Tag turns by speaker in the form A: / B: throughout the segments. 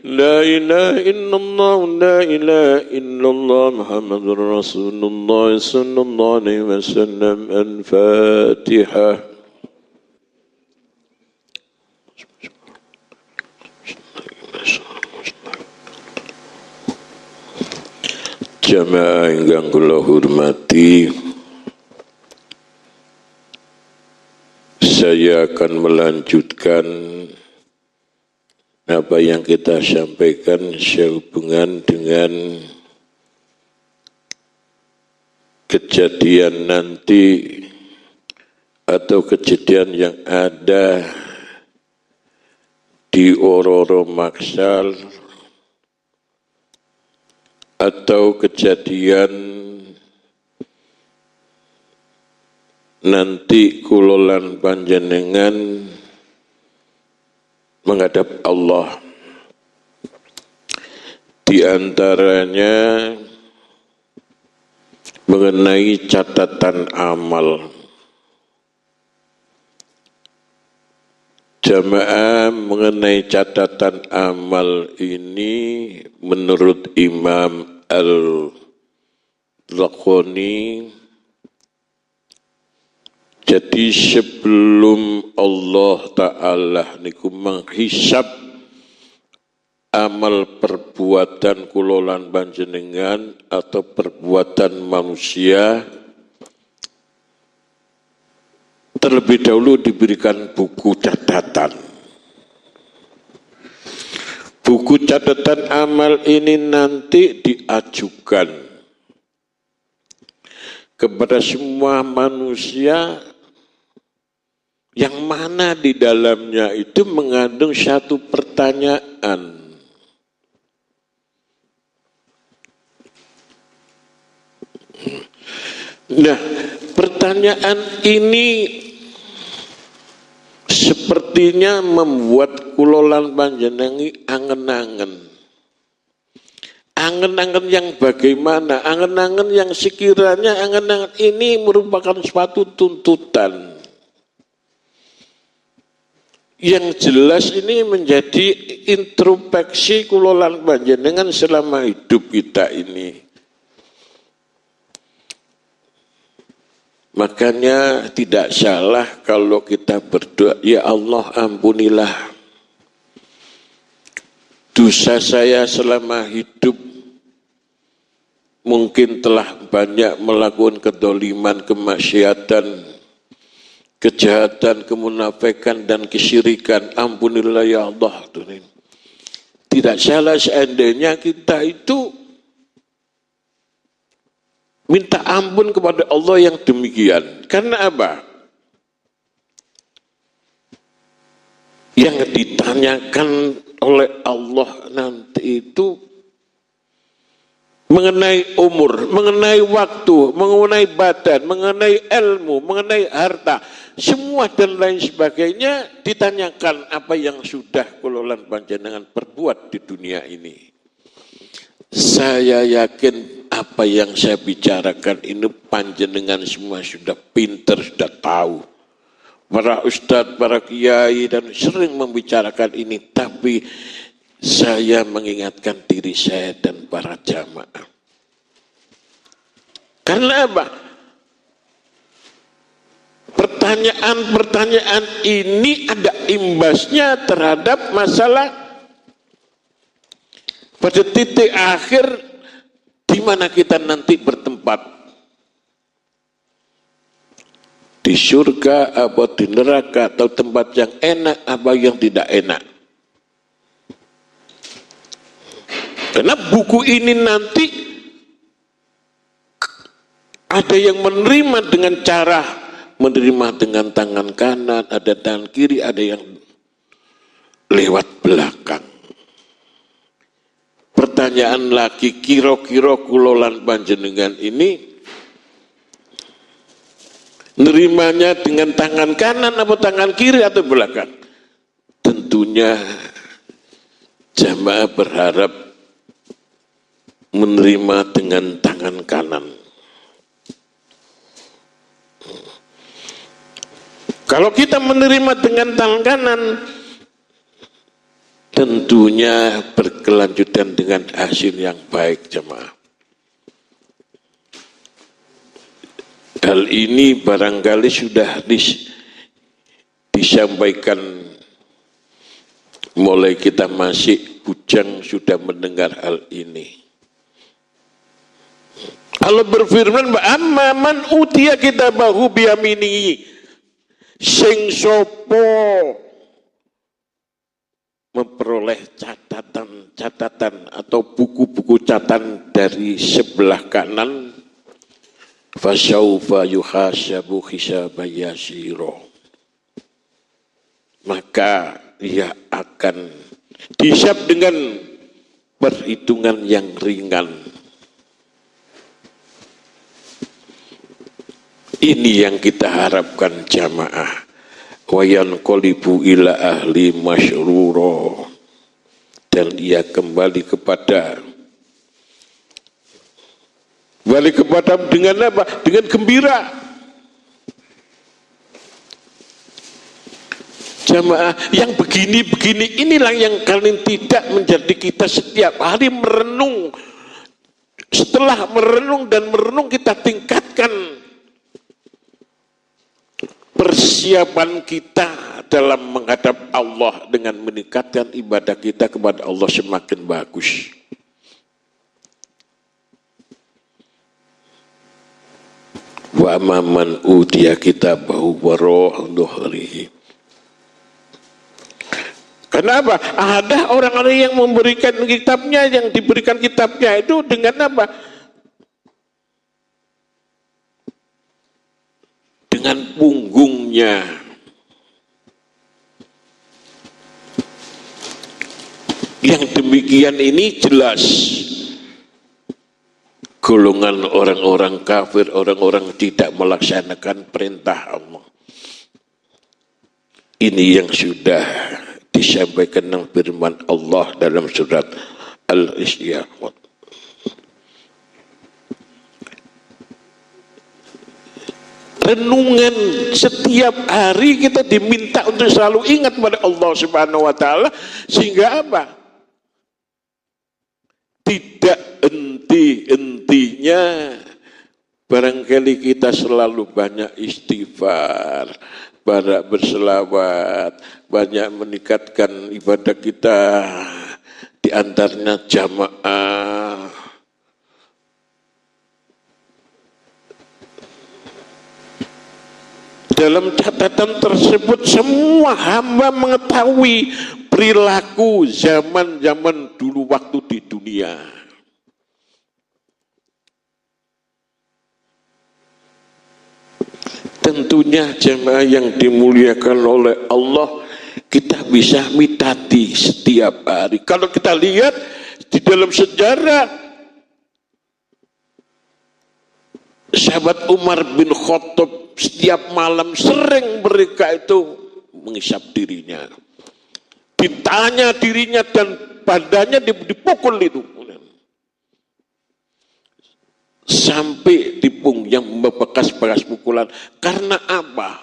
A: لا إله إلا الله لا إله إلا الله محمد رسول الله صلى الله عليه وسلم. الفاتحة. Jamaah ingkang kula hormati, saya akan melanjutkan apa yang kita sampaikan sehubungan dengan kejadian nanti atau kejadian yang ada di Ororo Maksal atau kejadian nanti kulolan panjenengan menghadap Allah. Di antaranya mengenai catatan amal. Jamaah, mengenai catatan amal ini menurut Imam Al-Laqani, jadi sebelum Allah Ta'ala niku menghisab amal perbuatan kulolan panjenengan atau perbuatan manusia, terlebih dahulu diberikan buku catatan. Buku catatan amal ini nanti diajukan kepada semua manusia yang mana di dalamnya itu mengandung satu pertanyaan. Nah, pertanyaan ini sepertinya membuat kulolan panjenengan angen-angen. Angen-angen yang bagaimana? Angen-angen yang sekiranya angen-angen ini merupakan suatu tuntutan. Yang jelas ini menjadi introspeksi kulolan panjenengan selama hidup kita ini. Makanya tidak salah kalau kita berdoa, ya Allah ampunilah dosa saya selama hidup. Mungkin telah banyak melakukan kedoliman, kemaksiatan, kejahatan, kemunafikan dan kesyirikan. Ampunilah ya Allah. Tidak salah seandainya kita itu minta ampun kepada Allah yang demikian. Karena apa? Yang ditanyakan oleh Allah nanti itu mengenai umur, mengenai waktu, mengenai badan, mengenai ilmu, mengenai harta, semua dan lain sebagainya ditanyakan apa yang sudah kulolan panjenengan perbuat di dunia ini. Saya yakin apa yang saya bicarakan ini panjenengan semua sudah pinter, sudah tahu. Para ustadz, para kiai dan sering membicarakan ini, tapi saya mengingatkan diri saya dan para jamaah. Karena apa? Pertanyaan-pertanyaan ini ada imbasnya terhadap masalah pada titik akhir di mana kita nanti bertempat, di surga atau di neraka, atau tempat yang enak apa yang tidak enak. Karena buku ini nanti ada yang menerima dengan cara menerima dengan tangan kanan, ada tangan kiri, ada yang lewat belakang. Pertanyaan lagi, kira-kira kulolan panjenengan ini nerimanya dengan tangan kanan atau tangan kiri atau belakang? Tentunya jamaah berharap menerima dengan tangan kanan. Kalau kita menerima dengan tangan kanan, tentunya berkelanjutan dengan hasil yang baik, jemaah. Hal ini barangkali sudah disampaikan mulai kita masih bujang sudah mendengar hal ini. Allah berfirman, amma man utiya kitabahu biyaminihi, sing sopo memperoleh catatan atau buku-buku catatan dari sebelah kanan, fasaufa yuhasabu hisaban yasira, maka ia akan dihisab dengan perhitungan yang ringan. Ini yang kita harapkan, jamaah. Wa yanqalibu ila ahli masyrura, dan ia kembali kepada dengan apa? Dengan gembira. Jamaah, yang begini-begini inilah yang kalian tidak menjadi kita setiap hari merenung. Setelah merenung dan merenung, kita tingkatkan persiapan kita dalam menghadap Allah dengan meningkatkan ibadah kita kepada Allah semakin bagus. Wa man utiya kitabahu wara'a dhuhrihi. Kenapa? Ada orang-orang yang memberikan kitabnya, yang diberikan kitabnya itu dengan apa? Dengan punggungnya. Yang demikian ini jelas golongan orang-orang kafir, orang-orang tidak melaksanakan perintah Allah. Ini yang sudah disampaikan dalam firman Allah dalam surat Al-Isra. Renungan setiap hari kita diminta untuk selalu ingat pada Allah Subhanahu wa taala, sehingga apa? Tidak henti-hentinya barangkali kita selalu banyak istighfar, banyak berselawat, banyak meningkatkan ibadah kita, di antaranya jamaah. Dalam catatan tersebut semua hamba mengetahui perilaku zaman-zaman dulu waktu di dunia. Tentunya jemaah yang dimuliakan oleh Allah, kita bisa mitati setiap hari. Kalau kita lihat di dalam sejarah, sahabat Umar bin Khattab setiap malam sering mereka itu menghisap dirinya, ditanya dirinya dan badannya dipukul itu, sampai di punggung yang membekas-bekas pukulan. Karena apa?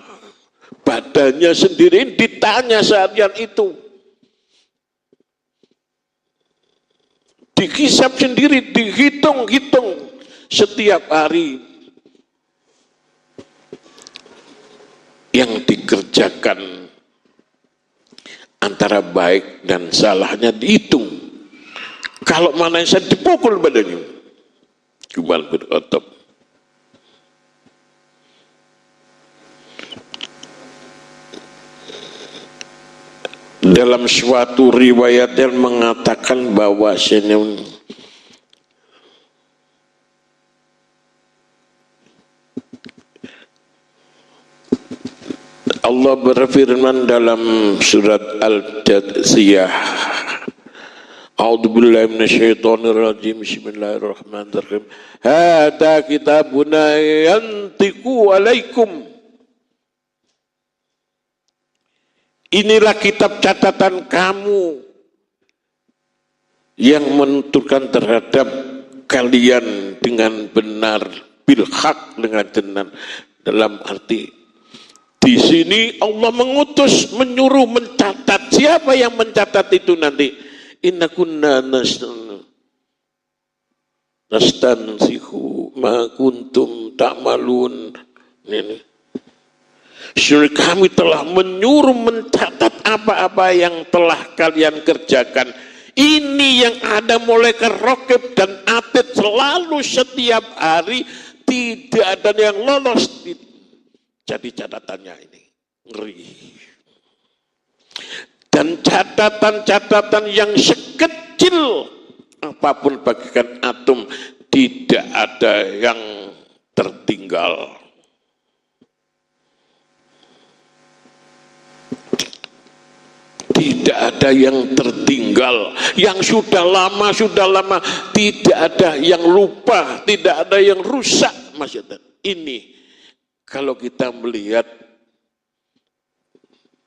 A: Badannya sendiri ditanya seharian itu, dihisap sendiri, dihitung-hitung setiap hari. Yang dikerjakan antara baik dan salahnya dihitung. Kalau mana yang saya dipukul badannya, Umar bin Khattab. Dalam suatu riwayat yang mengatakan bahwa Allah berfirman dalam surat Al-Jathiyah, A'udzubillahi minasyaitonirrajim, bismillahirrahmanirrahim. Hada kitabuna yantiqu alaikum. Inilah kitab catatan kamu yang menuturkan terhadap kalian dengan benar, bil haq, dengan benar. Dalam arti di sini Allah mengutus, menyuruh mencatat. Siapa yang mencatat itu nanti? Inna kunna nastansihu ma kuntum ta'malun. Ini. Sesungguhnya kami telah menyuruh mencatat apa-apa yang telah kalian kerjakan. Ini yang ada malaikat raqib dan atid selalu setiap hari, tidak ada yang lolos. Jadi catatannya ini ngeri. Dan catatan-catatan yang sekecil apapun bagikan atom, tidak ada yang tertinggal. Tidak ada yang tertinggal. Yang sudah lama, tidak ada yang lupa, tidak ada yang rusak. Maksudnya ini, kalau kita melihat,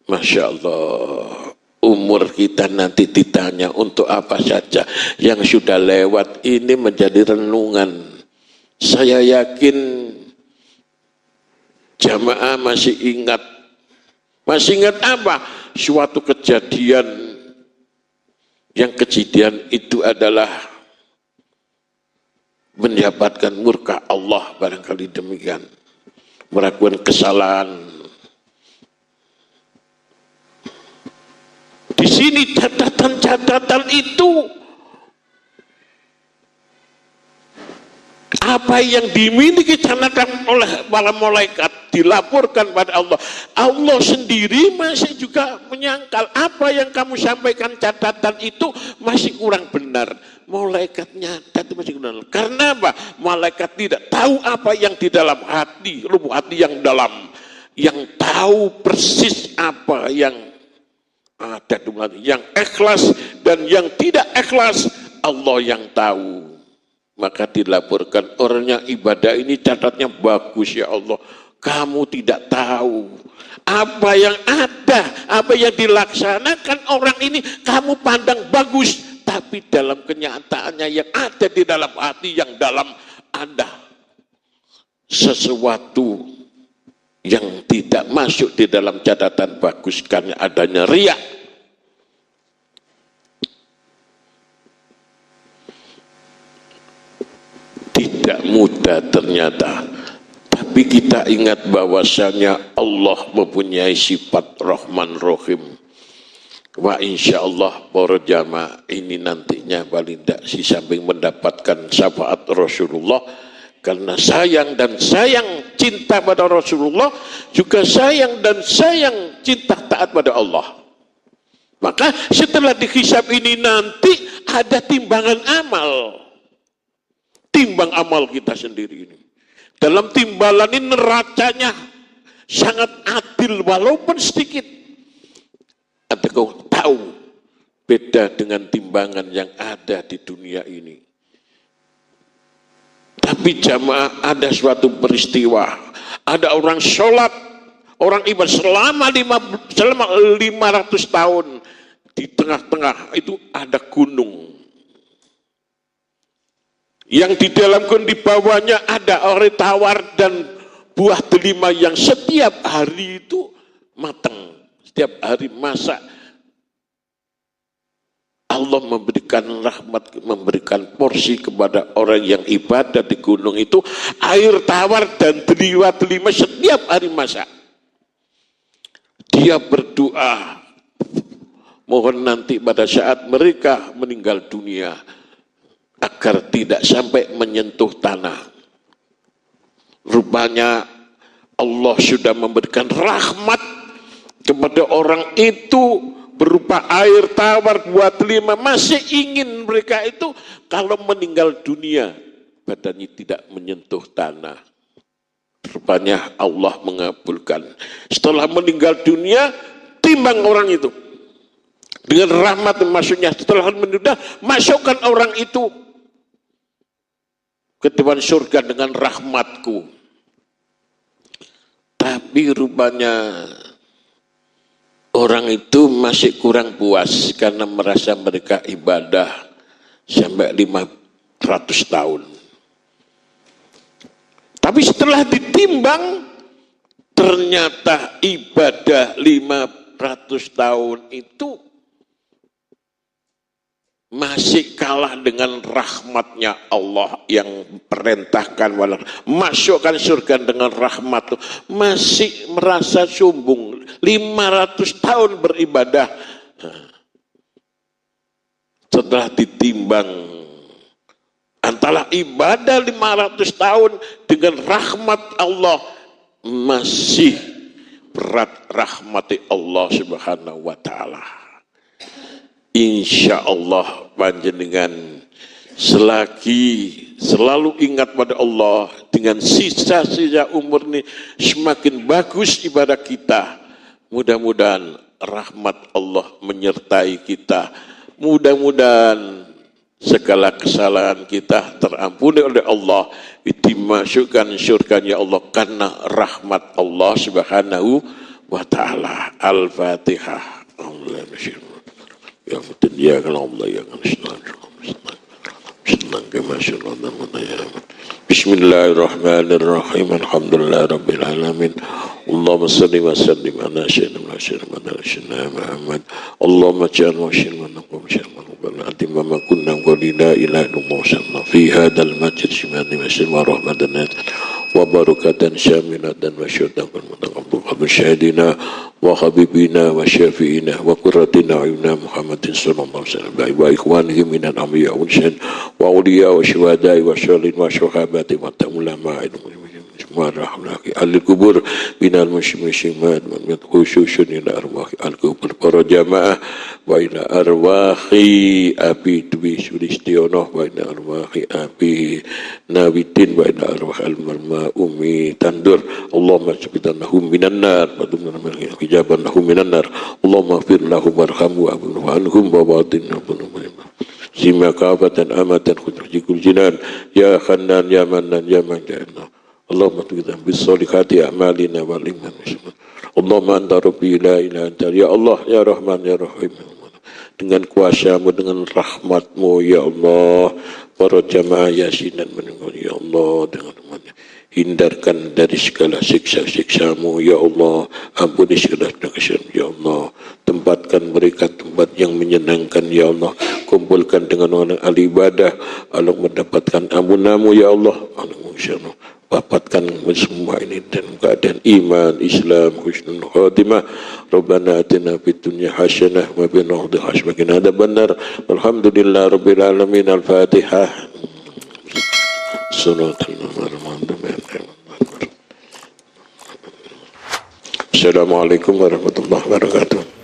A: Masya Allah, umur kita nanti ditanya untuk apa saja yang sudah lewat ini menjadi renungan. Saya yakin jamaah masih ingat apa? Suatu kejadian itu adalah mendapatkan murka Allah, barangkali demikian, melakukan kesalahan. Di sini catatan-catatan itu apa yang dimiliki catatan oleh para malaikat dilaporkan pada Allah. Allah sendiri masih juga menyangkal apa yang kamu sampaikan catatan itu masih kurang benar. Malaikatnya itu masih benar. Karena apa? Malaikat tidak tahu apa yang di dalam hati, lubuk hati yang dalam, yang tahu persis apa yang ada di dalam hati, yang ikhlas dan yang tidak ikhlas, Allah yang tahu. Maka dilaporkan, orangnya ibadah ini catatnya bagus ya Allah. Kamu tidak tahu apa yang ada, apa yang dilaksanakan orang ini kamu pandang bagus, tapi dalam kenyataannya yang ada di dalam hati yang dalam ada sesuatu yang tidak masuk di dalam catatan bagus karena adanya riya. Tidak mudah ternyata. Tapi kita ingat bahwasanya Allah mempunyai sifat Rahman Rahim. Wa insya Allah para jamaah ini nantinya paling tidak si samping mendapatkan syafaat Rasulullah, karena sayang dan sayang cinta pada Rasulullah, juga sayang dan sayang cinta taat pada Allah. Maka setelah dihisab ini nanti ada timbangan amal. Timbang amal kita sendiri ini. Dalam timbalan ini neracanya sangat adil walaupun sedikit. Anda kau tahu beda dengan timbangan yang ada di dunia ini. Tapi jamaah, ada suatu peristiwa. Ada orang sholat, orang ibadah selama 500 tahun. Di tengah-tengah itu ada gunung. Yang di dalam gunung di bawahnya ada ori tawar dan buah delima yang setiap hari itu matang, setiap hari masak. Allah memberikan rahmat, memberikan porsi kepada orang yang ibadah di gunung itu, air tawar dan delima setiap hari masak. Dia berdoa, mohon nanti pada saat mereka meninggal dunia, agar tidak sampai menyentuh tanah. Rupanya Allah sudah memberikan rahmat kepada orang itu berupa air tawar, buah delima. Masih ingin mereka itu kalau meninggal dunia badannya tidak menyentuh tanah. Rupanya Allah mengabulkan. Setelah meninggal dunia, timbang orang itu dengan rahmat, maksudnya setelah meninggal, masukkan orang itu ke depan surga dengan rahmatku. Tapi rupanya orang itu masih kurang puas karena merasa mereka ibadah sampai 500 tahun. Tapi setelah ditimbang, ternyata ibadah 500 tahun itu masih kalah dengan rahmatnya Allah yang perintahkan masukkan surga dengan rahmat, masih merasa sombong. 500 tahun beribadah, setelah ditimbang antara ibadah 500 tahun dengan rahmat Allah, masih berat rahmati Allah Subhanahu wa ta'ala. Insya Allah panjenengan selagi selalu ingat pada Allah, dengan sisa-sisa umur ini semakin bagus ibadah kita. Mudah-mudahan rahmat Allah menyertai kita. Mudah-mudahan segala kesalahan kita terampuni oleh Allah, dimasukkan surganya Allah karena rahmat Allah Subhanahu wa ta'ala. Al-Fatihah. Ya mutin ya kalau Allah ya kan senang ke masyaallah. Bismillahirrahmanirrahim. Alhamdulillah rabbil alamin. Allahumma salli wa sallim ala sayyidina Muhammad. Allahumma ja'al wa shirna wa shirna wa atimma ma kunna qalila ila illallah fi hadzal majlis shimani wa rahmatan wa barakatan syamilatan wa syukuratan mutaqabbal syahidina wa habibina wa syafiina wa qurratina ayuna Muhammadin sallallahu alaihi wasallam wa ikhwanihi minal anbiya wal wa awliya wa syuhada wa syalihin wa syuhabati wa ulama Bismillahirrahmanirrahim. Al-kubur binal muslimat wa khususun ila arwahi al-kubur para jamaah wa ila arwahi abi dwi sulistiono wa ila arwahi abi nawidin wa ila arwahi al-marma umi tandur. Allahumma subhanahum minan nar wa dumna hijaban lahum minan nar. Allahumma fir lahum warhamhu wa anhum wa batinna sima kafatan amatan khutujikul jinan ya khannan ya mannan ya manjana. Allahumma tuqidam bisolihati a'malina wal iman. Allahumma anta rabbi la ilaha anta ya Allah ya Rahman ya Rahim. Dengan kuasamu, dengan rahmatmu ya Allah, para jamaah yasinan menunggu ya Allah, dengan rahmatnya hindarkan dari segala siksa-siksamu ya Allah, ampuni segala kesalahan ya Allah, tempatkan mereka tempat yang menyenangkan ya Allah, kumpulkan dengan orang ahli ibadah, Allah mendapatkan ampunamu ya Allah, Allah wapatkan semua ini dan keadaan iman, Islam, husnul khatimah. Rabbana atina fid dunya hasanah wa fil akhirati hasanah wa qina adzabannar. Alhamdulillah rabbil alamin. Al-Fatihah. Assalamualaikum warahmatullahi wabarakatuh.